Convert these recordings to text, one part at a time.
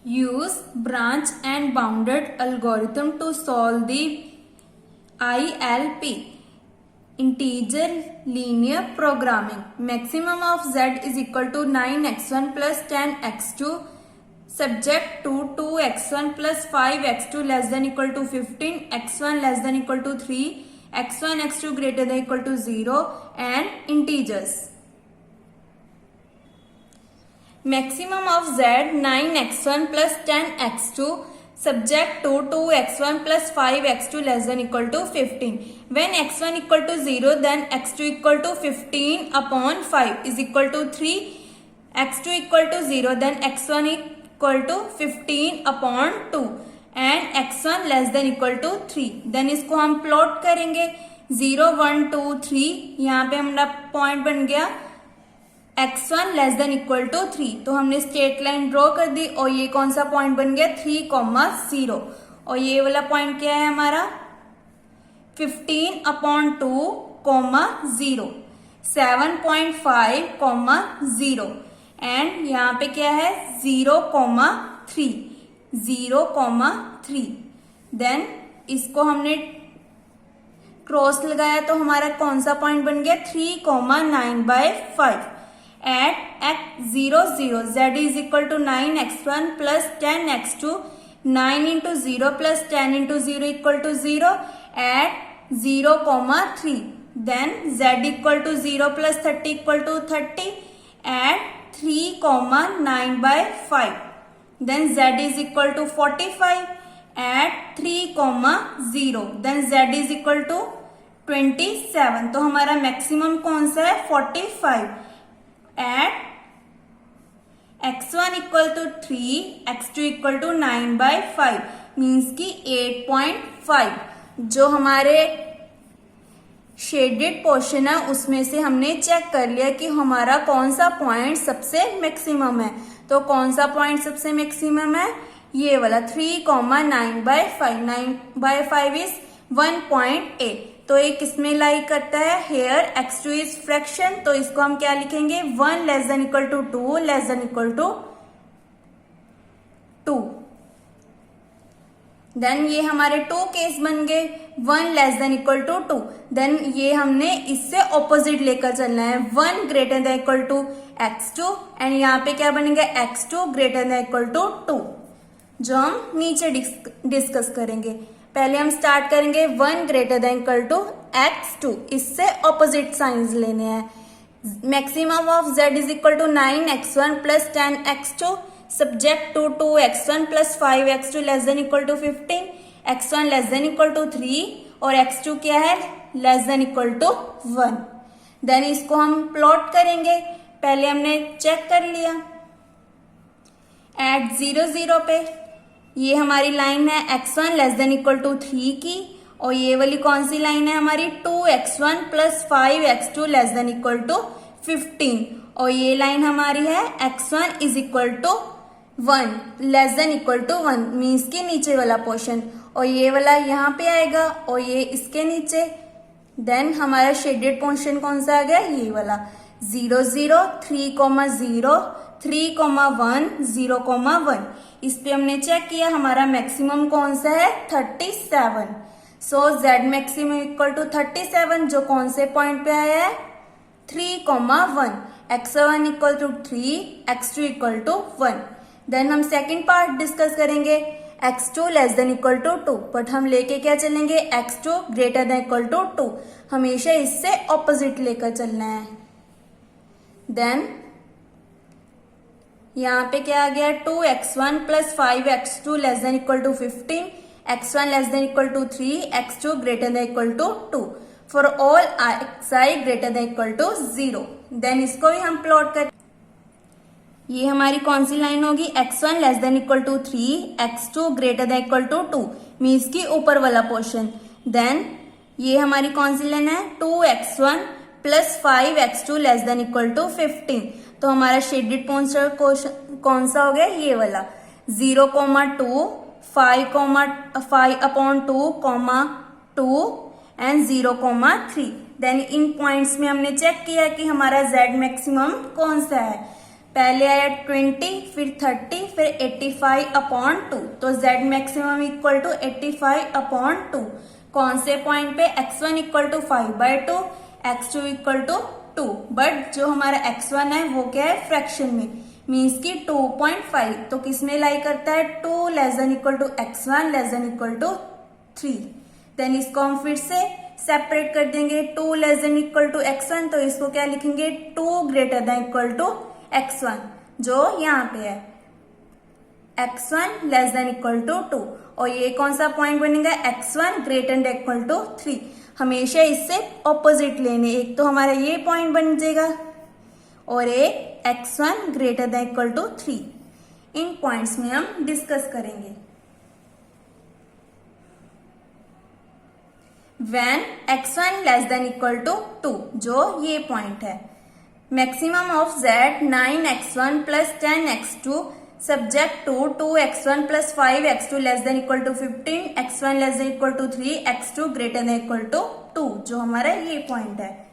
Use branch and bounded algorithm to solve the ILP, integer linear programming. Maximum of z is equal to 9x1 plus 10x2 subject to 2x1 plus 5x2 less than equal to 15, x1 less than equal to 3, x1 x2 greater than equal to 0 and integers. Maximum of z 9x1 plus 10x2 subject to 2x1 plus 5x2 less than equal to 15. When x1 equal to 0, then x2 equal to 15 upon 5 is equal to 3. x2 equal to 0, then x1 equal to 15 upon 2 and x1 less than equal to 3. Then इसको हम plot करेंगे 0 1 2 3. यहाँ पे हमारा point बन गया x1 less than equal to 3. तो हमने स्ट्रेट लाइन ड्रॉ कर दी और ये कौन सा पॉइंट बन गया 3,0 और ये वाला पॉइंट क्या है हमारा 15 अपॉन 2,0 7.5,0 एंड यहाँ पे क्या है 0,3 देन इसको हमने क्रॉस लगाया तो हमारा कौन सा पॉइंट बन गया 3,9/5. At x0 0 z is equal to 9x1 plus 10x2. 9 into 0 plus 10 into 0 equal to 0 at 0,3. Then z equal to 0 plus 30 equal to 30 at 3,9/5. Then z is equal to 45 at 3,0. Then z is equal to 27. तो हमारा maximum कौन सा है 45 at x1 equal to 3, x2 equal to 9/5 means की 8.5. जो हमारे shaded portion है उसमें से हमने चेक कर लिया कि हमारा कौन सा पॉइंट सबसे मैक्सिमम है. तो कौन सा पॉइंट सबसे मैक्सिमम है ये वाला 3,9/5. 9/5 इज 1.8. तो ये किसमें लाई करता है हेयर x2 इज फ्रैक्शन. तो इसको हम क्या लिखेंगे 1 less than equal to 2 less than equal to 2. Then ये हमारे 2 केस बन गए 1 less than equal to 2. Then ये हमने इससे ऑपोजिट लेकर चलना है 1 greater than equal to x2 and यहाँ पे क्या बनेगा x2 greater than equal to 2 जो हम नीचे डिस्कस करेंगे. पहले हम स्टार्ट करेंगे 1 greater than equal to x2. इससे ऑपोजिट साइंस लेने हैं. Maximum of z is equal to 9x1 plus 10x2 subject to 2x1 plus 5x2 less than equal to 15, x1 less than equal to 3 और x2 क्या है less than equal to 1. Then इसको हम plot करेंगे. पहले हमने चेक कर लिया एट 0 0 पे ये हमारी लाइन है x1 less than equal to 3 की और ये वाली कौन सी लाइन है हमारी 2x1 plus 5x2 less than equal to 15 और ये लाइन हमारी है x1 is equal to 1 less than equal to 1 means के नीचे वाला पोर्शन और ये वाला यहाँ पे आएगा और ये इसके नीचे. देन हमारा शेडेड पोर्शन कौन सा आ गया ये वाला 0 0 3,0 3,1 0,1. इस पे हमने चेक किया हमारा मैक्सिमम कौन सा है 37. सो z मैक्सिमम इक्वल टू 37 जो कौन से पॉइंट पे आया है 3,1. x1 equal to 3 x2 equal to 1. Then हम सेकेंड पार्ट डिस्कस करेंगे x2 less than equal to 2 but हम लेके क्या चलेंगे x2 greater than equal to 2. हमेशा इससे ऑपोजिट लेकर चलना है. देन यहाँ पे क्या आ गया 2x1 plus 5x2 less than equal to 15, x1 less than equal to 3, x2 greater than equal to 2 for all xi greater than equal to 0. Then इसको भी हम प्लॉट कर. ये हमारी कौन सी लाइन होगी x1 less than equal to 3, x2 greater than equal to 2 means की ऊपर वाला पोर्शन. देन ये हमारी कौन सी लाइन है 2x1 plus 5x2 less than equal to 15. तो हमारा शेडेड पोर्शन कौन सा हो गया ये वाला 0,2 5 अपॉन 2 एंड 0,3. देन इन पॉइंट्स में हमने चेक किया कि हमारा z मैक्सिमम कौन सा है पहले आया 20, फिर 30, फिर 85/2, तो z मैक्सिमम इक्वल टू 85/2। कौन से पॉइंट पे? x1 equal to 5/2, x2 equal to 2, but जो हमारा x1 है वो क्या है? फ्रैक्शन में, मीन्स की 2.5, तो किस में लाई करता है? 2 less than equal to x1 less than equal to 3। Then इसको हम फिर से सेपरेट कर देंगे, 2 less than equal to x1, तो इसको क्या लिखेंगे? 2 greater than equal to x1, जो यहाँ पे है x1 less than equal to 2, और ये कौन सा पॉइंट बनेगा? x1 greater than equal to 3। हमेशा इससे ऑपोजिट लेने, एक तो हमारा ये पॉइंट बन जाएगा और एक x1 greater than equal to 3। इन पॉइंट्स में हम डिस्कस करेंगे। When x1 less than equal to 2, जो ये पॉइंट है, maximum of z 9x1 plus 10x2 subject to 2x1 plus 5x2 less than equal to 15, x1 less than equal to 3, x2 greater than equal to 2, जो हमारा ये point है,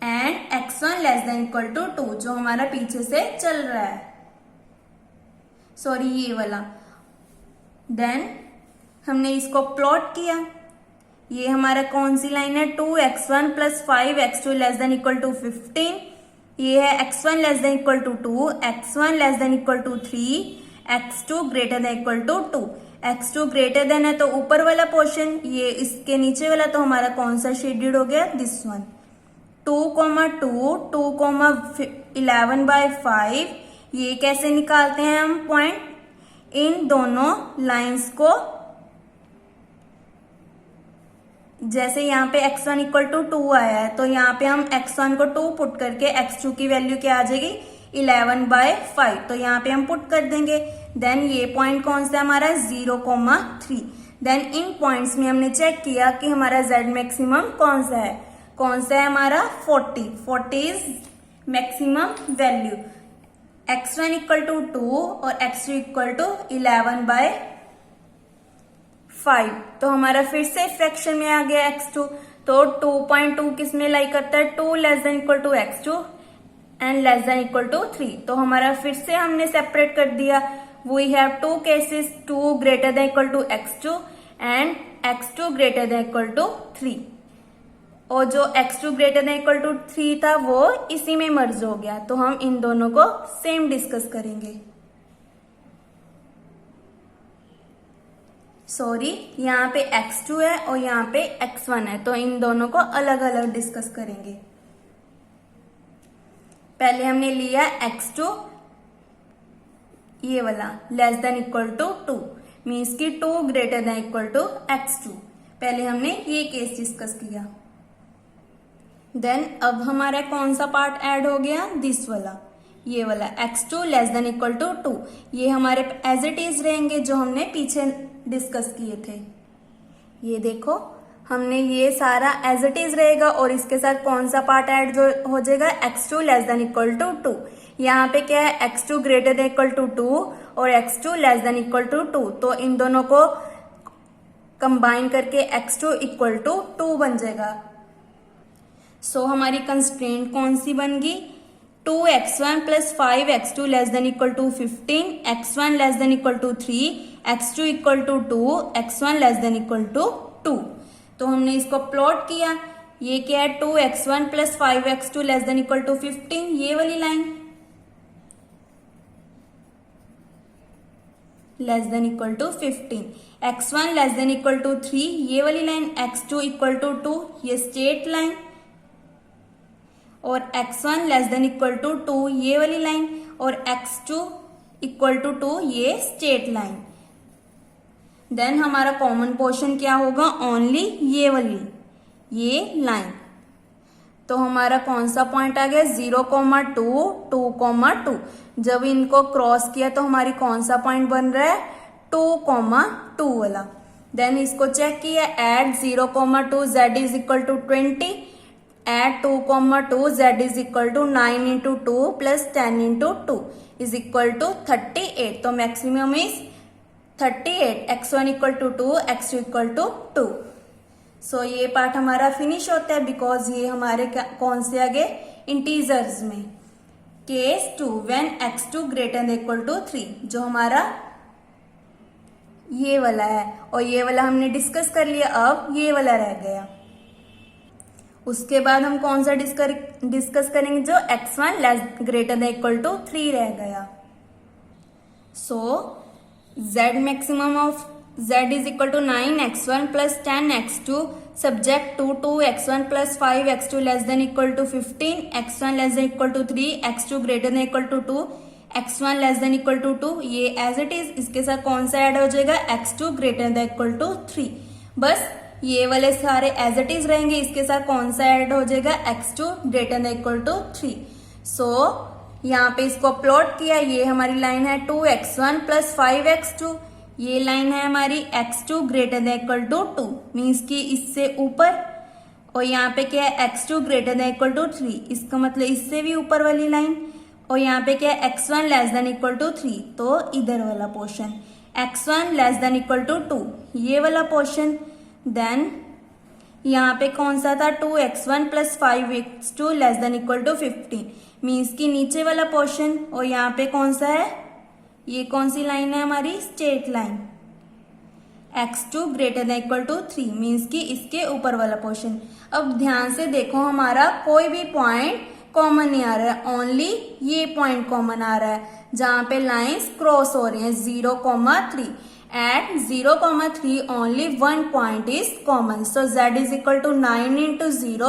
and x1 less than equal to 2, जो हमारा पीछे से चल रहा है, सॉरी ये वाला। देन हमने इसको प्लॉट किया, ये हमारा कौन सी लाइन है? 2x1 plus 5x2 less than equal to 15, ये है x1 less than equal to 2, x1 less than equal to 3, x2 greater than equal to 2। x2 greater than है तो ऊपर वाला पोर्शन, ये इसके नीचे वाला, तो हमारा कौन सा शेडेड हो गया? This one. 2,2, 2,11/5, ये कैसे निकालते हैं हम पॉइंट? इन दोनों लाइंस को, जैसे यहाँ पे x1 इक्वल टू 2 आया है, तो यहाँ पे हम x1 को 2 पुट करके x2 की वैल्यू क्या आ जाएगी? 11/5, तो यहाँ पे हम पुट कर देंगे। देन ये पॉइंट कौन सा हमारा? 0,3। देन इन पॉइंट्स में हमने चेक किया कि हमारा z मैक्सिमम कौन सा है? कौन सा है हमारा? 40 is maximum value. x1 equal to 2 और x2 इक्वल टू 11/5, तो हमारा फिर से फ्रैक्शन में आ गया x2, तो 2.2 किस में लाई करता है? 2 less than equal to x2 and less than equal to 3, तो हमारा फिर से हमने सेपरेट कर दिया। We have 2 cases, 2 greater than equal to x2 and x2 greater than equal to 3, और जो x2 greater than equal to 3 था वो इसी में मर्ज हो गया, तो हम इन दोनों को सेम डिस्कस करेंगे। सॉरी, यहाँ पे x2 है और यहाँ पे x1 है, तो इन दोनों को अलग अलग डिस्कस करेंगे। पहले हमने लिया x2, ये वाला less than equal to 2, means की 2 greater than equal to x2। पहले हमने ये केस डिस्कस किया। देन अब हमारा कौन सा पार्ट ऐड हो गया? दिस वाला, ये वाला x2 less than equal to 2, ये हमारे एज इट इज रहेंगे जो हमने पीछे डिस्कस किए थे। ये देखो, हमने ये सारा एज इट इज रहेगा और इसके साथ कौन सा पार्ट ऐड जो हो जाएगा? x2 less than equal to 2। यहाँ पे क्या है? x2 greater than equal to 2 और x2 less than equal to 2, तो इन दोनों को कंबाइन करके x2 इक्वल टू 2 बन जाएगा। सो हमारी कंस्ट्रेंट कौन सी बन गई? 2x1 plus 5x2 less than equal to 15, x1 less than equal to 3, x2 equal to 2, x1 less than equal to 2। तो हमने इसको प्लॉट किया, ये क्या है? 2x1 plus 5x2 less than equal to 15, ये वाली line less than equal to 15, x1 less than equal to 3, ये वाली लाइन, x2 इक्वल टू 2, ये स्ट्रेट लाइन, और x1 less than equal to 2, ये वाली लाइन, और x2 इक्वल टू 2, ये स्ट्रेट लाइन। देन हमारा कॉमन पोर्शन क्या होगा? ओनली ये वाली, ये लाइन। तो हमारा कौन सा पॉइंट आ गया? 0,2, 2,2। जब इनको क्रॉस किया तो हमारी कौन सा पॉइंट बन रहा है? 2,2 वाला। देन इसको चेक किया, at 0,2 z is equal to 20, at 2,2 z is equal to 9 into 2 plus 10 into 2 is equal to 38। तो maximum is 38, x1 equal to 2, x2 equal to 2। So ये पार्ट हमारा फिनिश होता है बिकॉज ये हमारे कौन से आ गए? इंटीजर्स में। Case 2 when x2 greater than equal to 3, जो हमारा ये वाला है, और ये वाला हमने डिस्कस कर लिया, अब ये वाला रह गया। उसके बाद हम कौन सा डिस्कस करेंगे, जो x1 greater than equal to 3 रह गया। So z maximum of z is equal to 9x1 plus 10x2 subject to 2x1 plus 5x2 less than equal to 15, x1 less than equal to 3, x2 greater than equal to 2, x1 less than equal to 2। ये as it is, इसके साथ कौन सा add हो जाएगा, x2 greater than equal to 3। बस ये वाले सारे एज इट इज रहेंगे, इसके साथ कौन सा ऐड हो जाएगा, x2 greater than equal to 3। So यहाँ पे इसको प्लॉट किया, ये हमारी लाइन है 2x1 प्लस 5x2, ये लाइन है हमारी x2 greater than equal to 2, means कि इससे ऊपर, और यहाँ पे क्या है x2 greater than equal to 3, इसका मतलब इससे भी ऊपर वाली लाइन, और यहाँ पे क्या है x1 less than equal to 3, तो इधर वाला portion, x1 less than equal to 2, ये वाला पोर्शन। देन यहाँ पे कौन सा था, 2x1 plus 5x2 less than equal to 15, means की नीचे वाला पोर्शन, और यहाँ पे कौन सा है, ये कौन सी लाइन है हमारी, straight line, x2 greater than equal to 3, means की इसके ऊपर वाला पोर्शन। अब ध्यान से देखो, हमारा कोई भी पॉइंट कॉमन नहीं आ रहा है, ओनली ये पॉइंट कॉमन आ रहा है जहां पे लाइंस क्रॉस हो रही हैं, 0,3। At 0,3 only one point is common. So z is equal to 9 into 0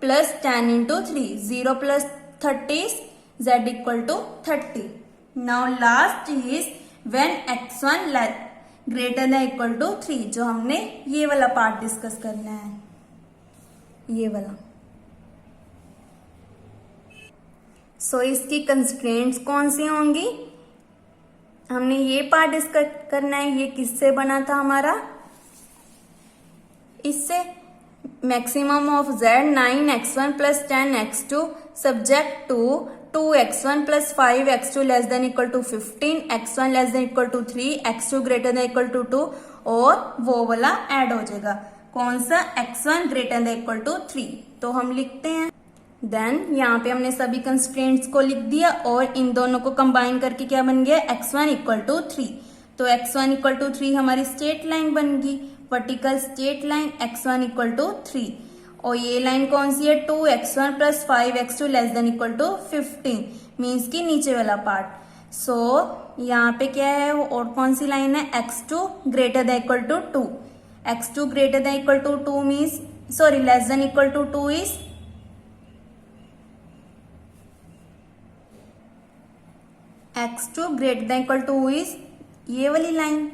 plus 10 into 3. 0 plus 30 is z equal to 30. Now last is when x1 greater than equal to 3, जो हमने ये वाला पार्ट डिस्कस करना है, ये वाला। सो इसकी कंस्ट्रेंट्स कौन सी होंगी, हमने ये पार्ट डिस्कस करना है। ये किससे बना था हमारा, इससे, maximum of z 9x1 plus 10x2 subject to 2x1 plus 5x2 less than equal to 15, x1 less than equal to 3, x2 greater than equal to 2, और वो वाला ऐड हो जाएगा, कौन सा, x1 greater than equal to 3। तो हम लिखते हैं, देन यहाँ पे हमने सभी कंस्ट्रेंट्स को लिख दिया, और इन दोनों को कंबाइन करके क्या बन गया, x1 इक्वल टू 3। तो x1 इक्वल टू 3 हमारी स्ट्रेट लाइन बन गई, vertical straight line, x1 equal to 3। और ये लाइन कौन सी है, 2x1 plus 5x2 less than equal to 15, means की नीचे वाला पार्ट। सो यहाँ पे क्या है, और कौन सी लाइन है, x2 greater than equal to 2, x2 greater than equal to 2 means, sorry, less than equal to 2 is x2 greater than equal to is ये वाली लाइन,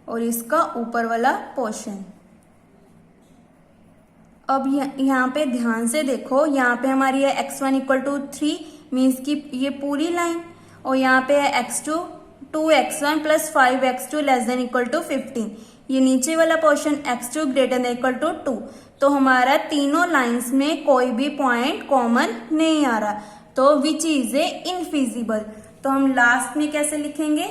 और इसका ऊपर वाला पोर्शन। अब यहाँ पे ध्यान से देखो, यहाँ पे हमारी है x1 इक्वल टू 3, मीन्स की ये पूरी लाइन, और यहाँ पे है x2 2x1 plus 5x2 less than equal to 15, ये नीचे वाला portion, x2 greater than equal to 2। तो हमारा तीनों लाइंस में कोई भी पॉइंट कॉमन नहीं आ रहा, तो विच इज ए इनफिजिबल। तो हम लास्ट में कैसे लिखेंगे,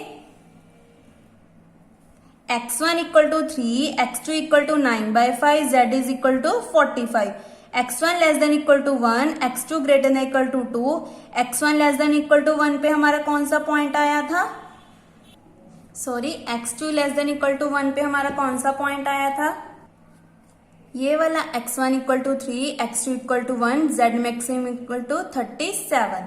x1 equal to 3, x2 equal to 9/5, z is equal to 45, x1 less than equal to 1, x2 greater than equal to 2, x1 less than equal to 1 पे हमारा कौन सा पॉइंट आया था, sorry, x2 less than equal to 1 पे हमारा कौन सा पॉइंट आया था, ये वाला, x1 equal to 3, x2 equal to 1, z maximum equal to 37,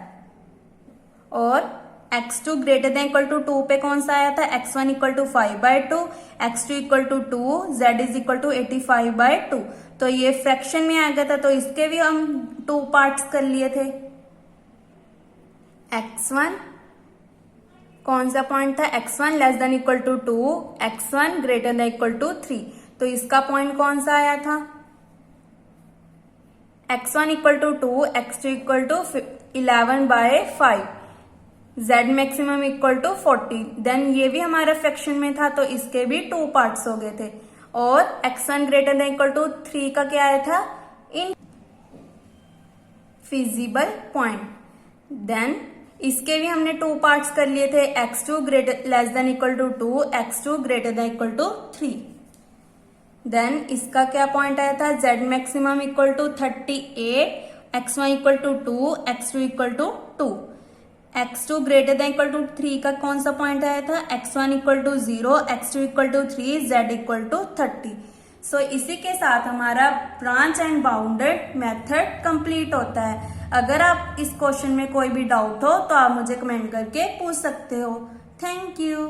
और x2 greater than equal to 2 पे कौन सा आया था, x1 equal to 5/2, x2 equal to 2, z is equal to 85/2। तो ये फ्रैक्शन में आ गया था, तो इसके भी हम 2 पार्ट्स कर लिए थे। x1 कौन सा पॉइंट था, x1 less than equal to 2, x1 greater than equal to 3, तो इसका पॉइंट कौन सा आया था, x1 equal to 2, x2 equal to 11/5, z maximum equal to 40। Then ये भी हमारा फ्रैक्शन में था, तो इसके भी 2 पार्ट्स हो गए थे, और x1 greater than equal to 3 का क्या आया था, इन फिजिबल पॉइंट। देन इसके भी हमने 2 पार्ट्स कर लिए थे, x2 greater less than equal to 2, x2 greater than equal to 3। Then इसका क्या पॉइंट आया था, z maximum equal to 38, x1 equal to 2, x2 equal to 2। x2 greater than equal to 3 का कौन सा पॉइंट आया था, x1 equal to 0, x2 equal to 3, z equal to 30। So इसी के साथ हमारा branch and bounded method complete होता है। अगर आप इस क्वेश्चन में कोई भी डाउट हो तो आप मुझे कमेंट करके पूछ सकते हो। Thank you.